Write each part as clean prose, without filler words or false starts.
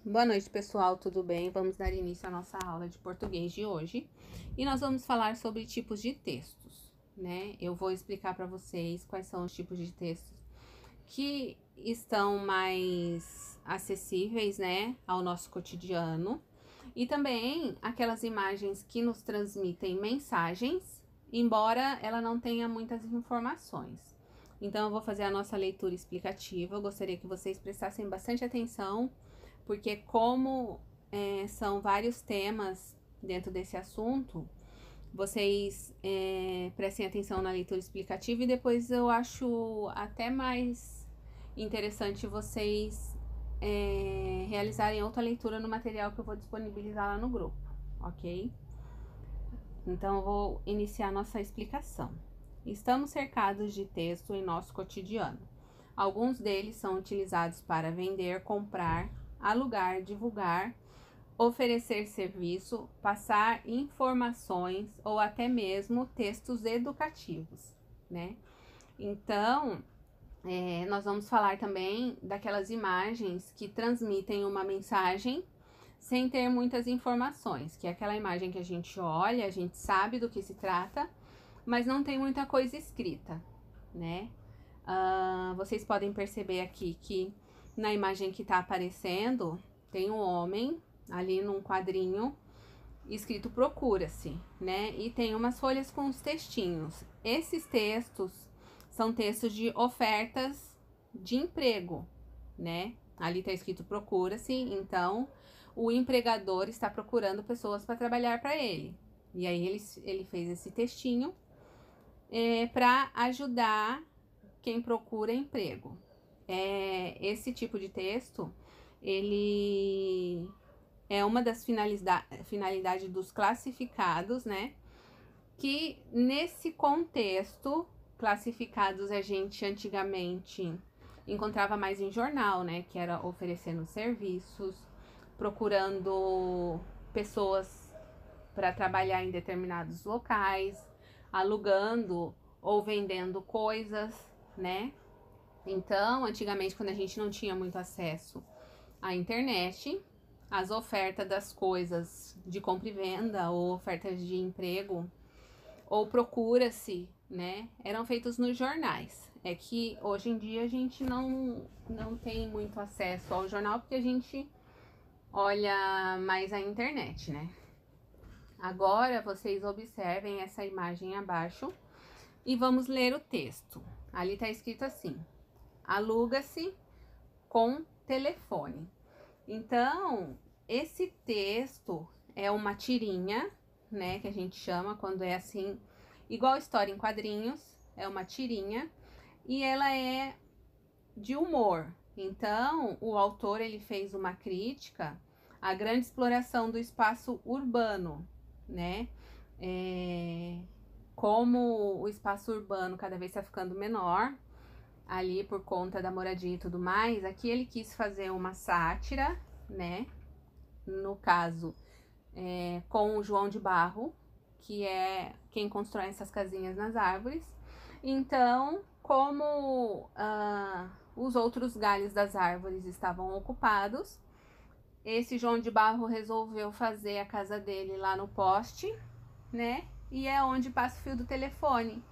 Boa noite, pessoal, tudo bem? Vamos dar início à nossa aula de português de hoje e nós vamos falar sobre tipos de textos, né? Eu vou explicar para vocês quais são os tipos de textos que estão mais acessíveis, né, ao nosso cotidiano e também aquelas imagens que nos transmitem mensagens, embora ela não tenha muitas informações. Então, eu vou fazer a nossa leitura explicativa. Eu gostaria que vocês prestassem bastante atenção, porque como são vários temas dentro desse assunto, vocês prestem atenção na leitura explicativa e depois eu acho até mais interessante vocês realizarem outra leitura no material que eu vou disponibilizar lá no grupo, ok? Então, eu vou iniciar nossa explicação. Estamos cercados de texto em nosso cotidiano. Alguns deles são utilizados para vender, comprar, alugar, divulgar, oferecer serviço, passar informações ou até mesmo textos educativos, né? Então, nós vamos falar também daquelas imagens que transmitem uma mensagem sem ter muitas informações, que é aquela imagem que a gente olha, a gente sabe do que se trata, mas não tem muita coisa escrita, né? Vocês podem perceber aqui que na imagem que tá aparecendo, tem um homem ali num quadrinho escrito procura-se, né? E tem umas folhas com os textinhos. Esses textos são textos de ofertas de emprego, né? Ali tá escrito procura-se, então o empregador está procurando pessoas para trabalhar para ele. E aí ele fez esse textinho para ajudar quem procura emprego. Esse tipo de texto, ele é uma das finalidades dos classificados, né? Que nesse contexto, classificados a gente antigamente encontrava mais em jornal, né? Que era oferecendo serviços, procurando pessoas para trabalhar em determinados locais, alugando ou vendendo coisas, né? Então, antigamente, quando a gente não tinha muito acesso à internet, as ofertas das coisas de compra e venda, ou ofertas de emprego, ou procura-se, né, eram feitos nos jornais. É que hoje em dia a gente não tem muito acesso ao jornal, porque a gente olha mais a internet, né? Agora, vocês observem essa imagem abaixo e vamos ler o texto. Ali tá escrito assim: aluga-se com telefone. Então, esse texto é uma tirinha, né, que a gente chama quando é assim, igual história em quadrinhos, é uma tirinha, e ela é de humor. Então, o autor, ele fez uma crítica à grande exploração do espaço urbano, né, como o espaço urbano cada vez está ficando menor, ali por conta da moradia e tudo mais, aqui ele quis fazer uma sátira, né? No caso, com o João de Barro, que é quem constrói essas casinhas nas árvores. Então, como os outros galhos das árvores estavam ocupados, esse João de Barro resolveu fazer a casa dele lá no poste, né? E é onde passa o fio do telefone.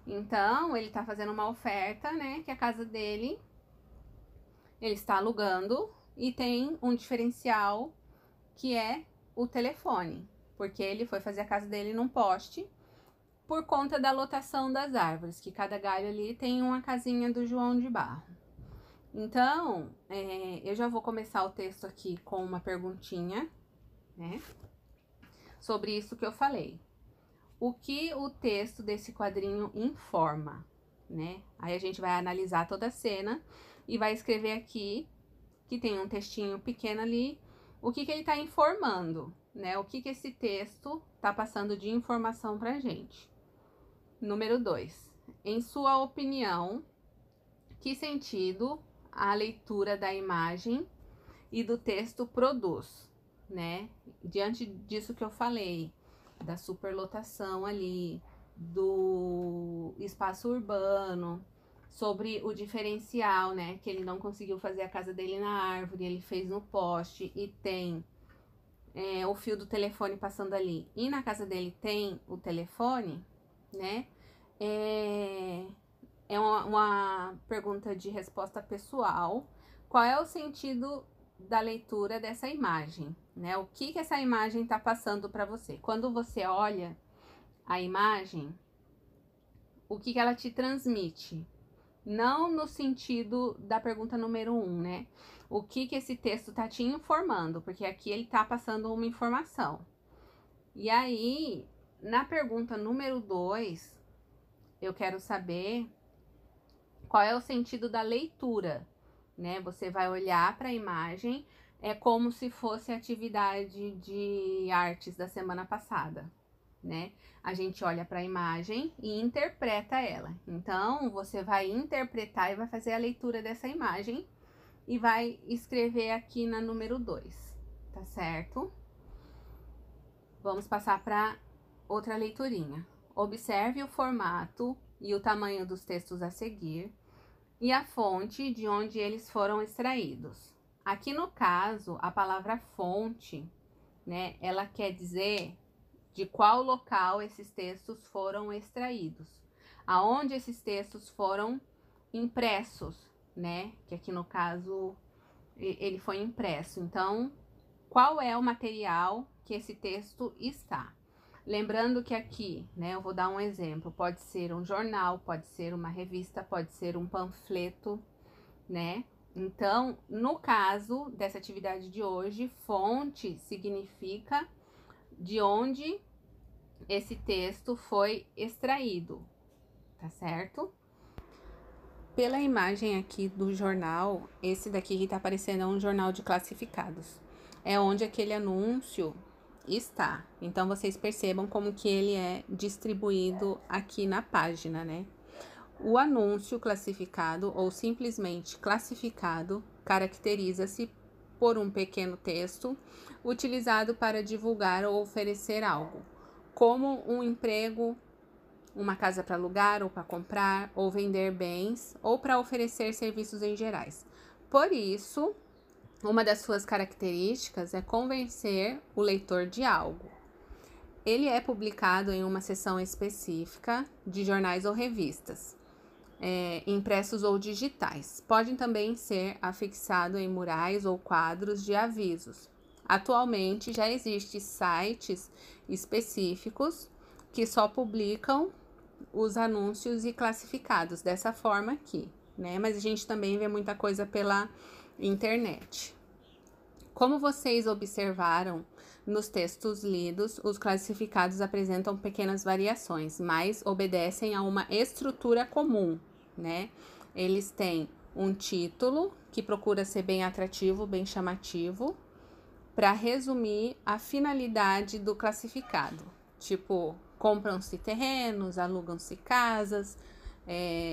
Então, ele tá fazendo uma oferta, né? Que a casa dele, ele está alugando e tem um diferencial que é o telefone. Porque ele foi fazer a casa dele num poste por conta da lotação das árvores, que cada galho ali tem uma casinha do João de Barro. Então, eu já vou começar o texto aqui com uma perguntinha, né? Sobre isso que eu falei. O que o texto desse quadrinho informa, né? Aí a gente vai analisar toda a cena e vai escrever aqui, que tem um textinho pequeno ali, o que ele tá informando, né? O que esse texto tá passando de informação pra gente. Número 2. Em sua opinião, que sentido a leitura da imagem e do texto produz, né? Diante disso que eu falei, da superlotação ali, do espaço urbano, sobre o diferencial, né? Que ele não conseguiu fazer a casa dele na árvore, ele fez no poste e tem o fio do telefone passando ali. E na casa dele tem o telefone, né? É uma pergunta de resposta pessoal. Qual é o sentido da leitura dessa imagem, né? O que essa imagem está passando para você? Quando você olha a imagem, o que ela te transmite? Não no sentido da pergunta número 1, né? O que esse texto tá te informando? Porque aqui ele tá passando uma informação. E aí, na pergunta número 2, eu quero saber qual é o sentido da leitura, né? Você vai olhar para a imagem, é como se fosse a atividade de artes da semana passada, né? A gente olha para a imagem e interpreta ela. Então, você vai interpretar e vai fazer a leitura dessa imagem e vai escrever aqui na número 2, tá certo? Vamos passar para outra leiturinha. Observe o formato e o tamanho dos textos a seguir e a fonte de onde eles foram extraídos. Aqui no caso, a palavra fonte, né, ela quer dizer de qual local esses textos foram extraídos, aonde esses textos foram impressos, né? Que aqui no caso ele foi impresso. Então, qual é o material que esse texto está? Lembrando que aqui, né, eu vou dar um exemplo, pode ser um jornal, pode ser uma revista, pode ser um panfleto, né? Então, no caso dessa atividade de hoje, fonte significa de onde esse texto foi extraído, tá certo? Pela imagem aqui do jornal, esse daqui que tá aparecendo é um jornal de classificados. É onde aquele anúncio está. Então, vocês percebam como que ele é distribuído aqui na página, né? O anúncio classificado ou simplesmente classificado caracteriza-se por um pequeno texto utilizado para divulgar ou oferecer algo, como um emprego, uma casa para alugar ou para comprar, ou vender bens, ou para oferecer serviços em gerais. Por isso, uma das suas características é convencer o leitor de algo. Ele é publicado em uma seção específica de jornais ou revistas, impressos ou digitais. Pode também ser afixado em murais ou quadros de avisos. Atualmente já existem sites específicos que só publicam os anúncios e classificados dessa forma aqui, né? Mas a gente também vê muita coisa pela internet. Como vocês observaram nos textos lidos, os classificados apresentam pequenas variações, mas obedecem a uma estrutura comum, né? Eles têm um título que procura ser bem atrativo, bem chamativo, para resumir a finalidade do classificado. Tipo, compram-se terrenos, alugam-se casas,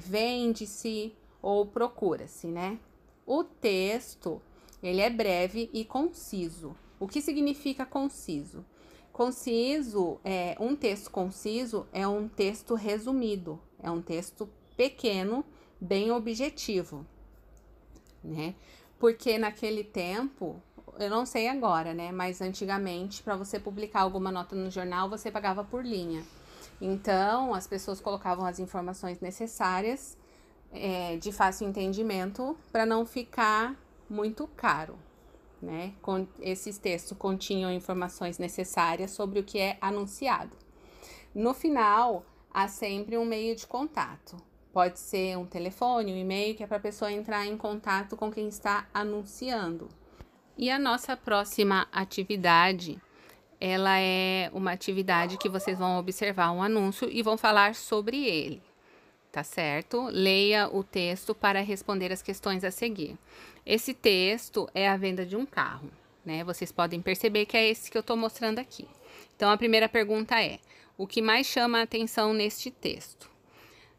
vende-se ou procura-se, né? O texto, ele é breve e conciso. O que significa conciso? Conciso, um texto conciso é um texto resumido, é um texto pequeno, bem objetivo, né? Porque naquele tempo, eu não sei agora, né? Mas antigamente, para você publicar alguma nota no jornal, você pagava por linha. Então, as pessoas colocavam as informações necessárias, de fácil entendimento, para não ficar muito caro, né? Esses textos continham informações necessárias sobre o que é anunciado. No final, há sempre um meio de contato. Pode ser um telefone, um e-mail, que é para a pessoa entrar em contato com quem está anunciando. E a nossa próxima atividade, ela é uma atividade que vocês vão observar um anúncio e vão falar sobre ele, tá certo? Leia o texto para responder as questões a seguir. Esse texto é a venda de um carro, né? Vocês podem perceber que é esse que eu tô mostrando aqui. Então, a primeira pergunta é: o que mais chama a atenção neste texto?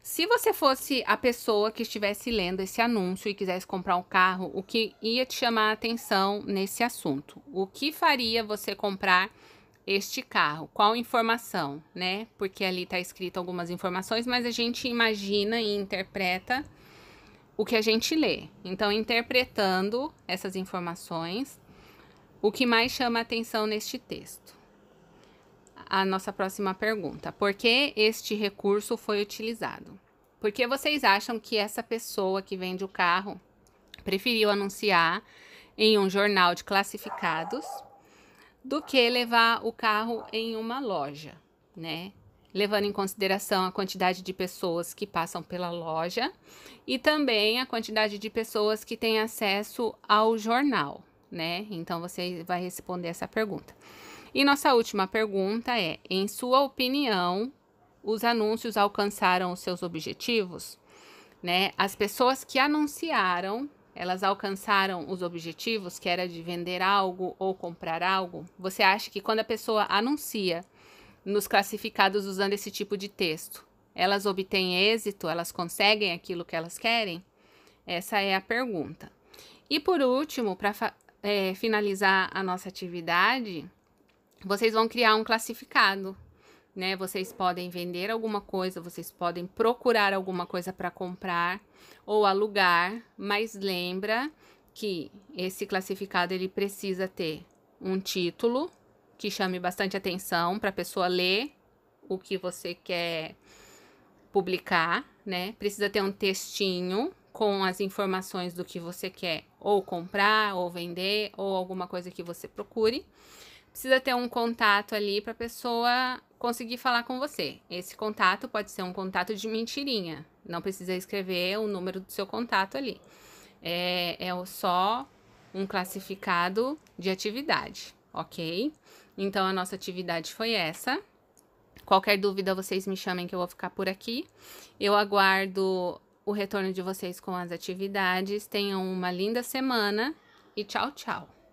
Se você fosse a pessoa que estivesse lendo esse anúncio e quisesse comprar um carro, o que ia te chamar a atenção nesse assunto? O que faria você comprar este carro? Qual informação, né? Porque ali está escrito algumas informações, mas a gente imagina e interpreta o que a gente lê. Então, interpretando essas informações, o que mais chama a atenção neste texto? A nossa próxima pergunta: por que este recurso foi utilizado? Por que vocês acham que essa pessoa que vende o carro preferiu anunciar em um jornal de classificados do que levar o carro em uma loja, né? Levando em consideração a quantidade de pessoas que passam pela loja e também a quantidade de pessoas que têm acesso ao jornal, né? Então, você vai responder essa pergunta. E nossa última pergunta é: em sua opinião, os anúncios alcançaram os seus objetivos? Né? As pessoas que anunciaram, elas alcançaram os objetivos, que era de vender algo ou comprar algo? Você acha que quando a pessoa anuncia nos classificados usando esse tipo de texto, elas obtêm êxito, elas conseguem aquilo que elas querem? Essa é a pergunta. E por último, para finalizar a nossa atividade, vocês vão criar um classificado, né? Vocês podem vender alguma coisa, vocês podem procurar alguma coisa para comprar ou alugar, mas lembra que esse classificado ele precisa ter um título que chame bastante atenção para a pessoa ler o que você quer publicar, né? Precisa ter um textinho com as informações do que você quer ou comprar ou vender ou alguma coisa que você procure. Precisa ter um contato ali para a pessoa conseguir falar com você. Esse contato pode ser um contato de mentirinha. Não precisa escrever o número do seu contato ali. É só um classificado de atividade, ok? Então, a nossa atividade foi essa. Qualquer dúvida, vocês me chamem que eu vou ficar por aqui. Eu aguardo o retorno de vocês com as atividades. Tenham uma linda semana e tchau, tchau!